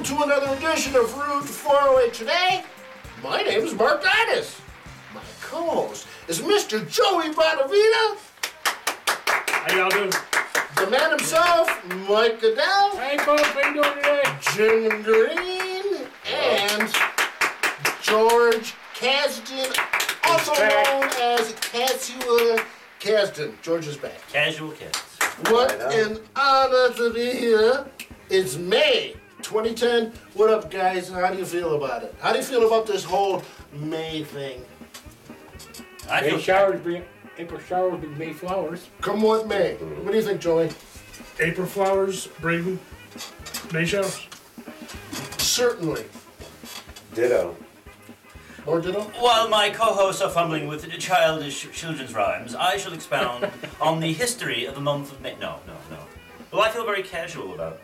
welcome to another edition of Route 408 today. My name is Mark Didas. My co-host is Mr. Joey Bonavita. How y'all doing? The man himself, Mike Goodell. Hey folks, how you doing today? Jim Green. And George Kasdan, also known as Casua Kasdan. George is back. Casual kids. What an honor to be here. It's May 2010. What up, guys? How do you feel about it? How do you feel about this whole May thing? April showers bring May flowers. Come what may. What do you think, Joey? April flowers bring May showers? Certainly. Ditto. Or ditto? While my co-hosts are fumbling with childish children's rhymes, I shall expound on the history of the month of May. No. Well, I feel very casual about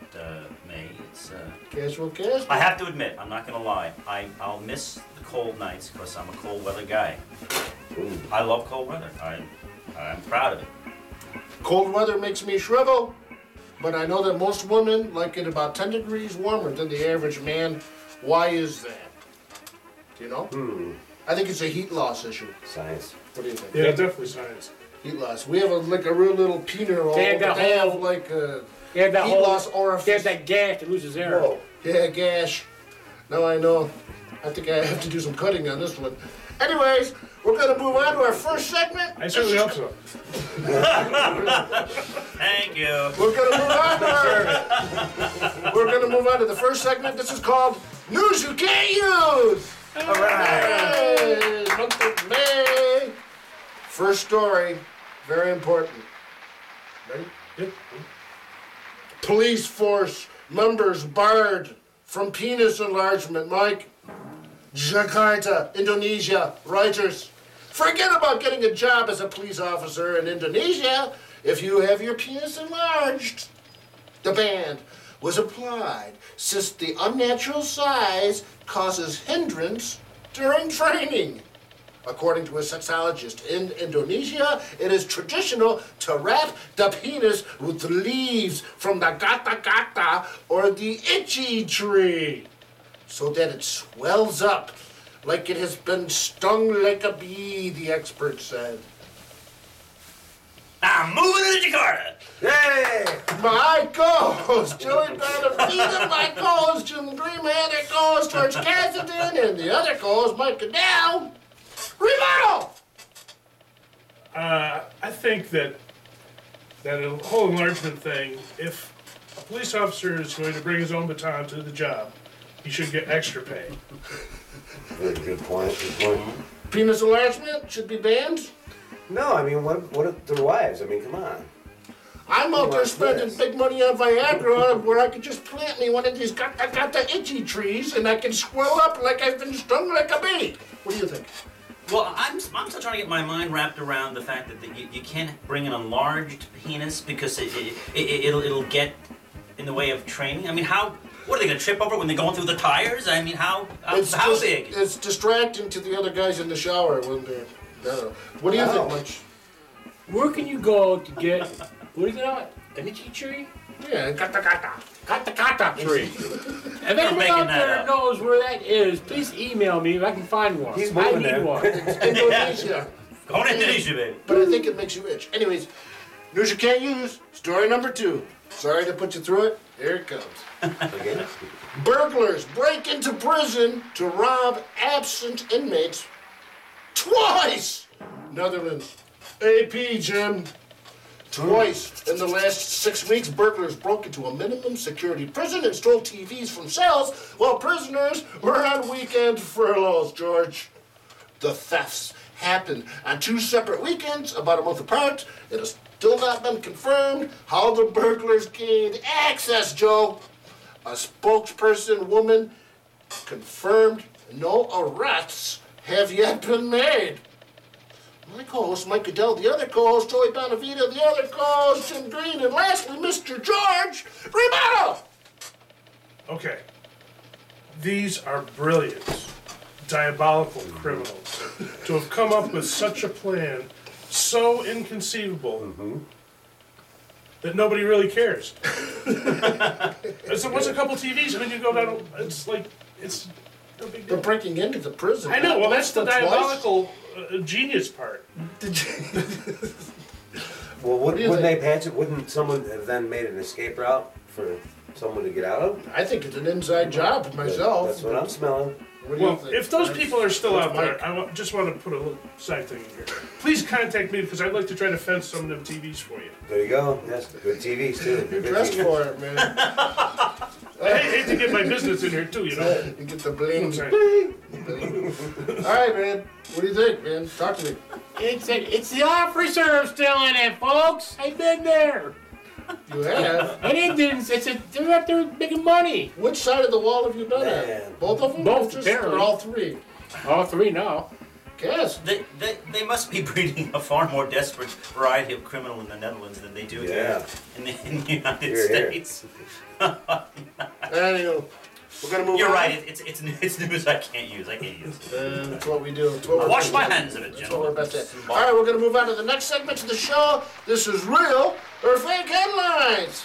May. It's Casual cast? I have to admit, I'm not going to lie. I'll miss the cold nights because I'm a cold weather guy. Ooh. I love cold weather. I'm proud of it. Cold weather makes me shrivel, but I know that most women like it about 10 degrees warmer than the average man. Why is that? Do you know? I think it's a heat loss issue. Science. What do you think? Yeah, definitely science. Heat loss. We have a real little penile. They have that They have whole- like a They have that heat whole, loss they orifice. have that gas that loses air. Whoa. Yeah, gash. Now I know. I think I have to do some cutting on this one. Anyways, we're going to move on to our first segment. I certainly hope so. Thank you. We're going to move on to we're going to move on to the first segment. This is called News You Can't Use. All right. Hey, month of May. First story, very important. Ready? Yep. Police force members barred from penis enlargement. Mike. Jakarta, Indonesia, Reuters. Forget about getting a job as a police officer in Indonesia if you have your penis enlarged. The ban was applied since the unnatural size causes hindrance during training. According to a sexologist in Indonesia, it is traditional to wrap the penis with leaves from the gata-gata or the itchy tree, so that it swells up like it has been stung like a bee, the expert said. I'm moving to Jakarta. Yay! My co-host, Joey Bonavita, my co-host, Jim Green, my other co-host, George Kasdan, and the other co-host, Mike Goodell. Rebuttal! I think that whole enlargement thing, if a police officer is going to bring his own baton to the job, he should get extra pay. Very good point. Good point. Penis enlargement should be banned? No, I mean, what are their wives? I mean, come on. I'm out there What's spending this? big money on Viagra where I could just plant me one of these gata itchy trees and I can swell up like I've been stung like a bee. What do you think? Well, I'm still trying to get my mind wrapped around the fact that you can't bring an enlarged penis because it'll get in the way of training. I mean, what are they going to trip over when they're going through the tires? I mean, how big? It's distracting to the other guys in the shower when they're... I don't know. What do you think, Mitch? Where can you go to get, what is it on? An itchy tree? Yeah, gata. Kata tree. If I'm anyone making out that there up. knows where that is, please email me if I can find one. He's I moving need there. one. Indonesia. Going to Indonesia, baby. But I think it makes you itch. Anyways, news you can't use. Story number 2. Sorry to put you through it. Here it comes. Again? Burglars break into prison to rob absent inmates twice. Netherlands. AP, Jim. Twice in the last 6 weeks, burglars broke into a minimum security prison and stole TVs from cells while prisoners were on weekend furloughs, George. The thefts happened on 2 separate weekends, about a month apart. It has still not been confirmed how the burglars gained access, Joe. A spokesperson woman confirmed no arrests have yet been made. My co-host, Mike Goodell, the other co-host, Joey Bonavita, the other co-host, Jim Green, and lastly, Mr. George Rebuttal. Okay. These are brilliant, diabolical criminals to have come up with such a plan so inconceivable that nobody really cares. What's a couple TVs and then you go down? It's like it's no big They're deal. breaking into the prison. I know. Well, that's the Twice? diabolical genius part. Well, do you wouldn't they think? patch it? Wouldn't someone have then made an escape route for someone to get out of? I think it's an inside job myself. That's what I'm smelling. What do you Well, think? if those people are still that's out there, Mike. just want to put a little side thing in here. Please contact me because I'd like to try to fence some of them TVs for you. There you go. Yes, good TVs too. You're Good dressed TVs. for it, man. I hate to get my business in here too, you know. You get the bling. I'm sorry. All right, man. What do you think, man? Talk to me. It's the off reserve still in it, folks. I've been there. You have? And it didn't. They're up there making money. Which side of the wall have you done Man. at? Both of them? Both, or just, apparently. or all three? All three now. Guess. They must be breeding a far more desperate variety of criminal in the Netherlands than they do Yeah. here in the United Here, here. States. Anyway, we're gonna move You're on. right. It's news I can't use. I can't use. That's what we do. That's what I we're wash my best at. hands of it, That's what we're gentlemen. best at. All right, we're gonna move on to the next segment of the show. This is real or fake headlines.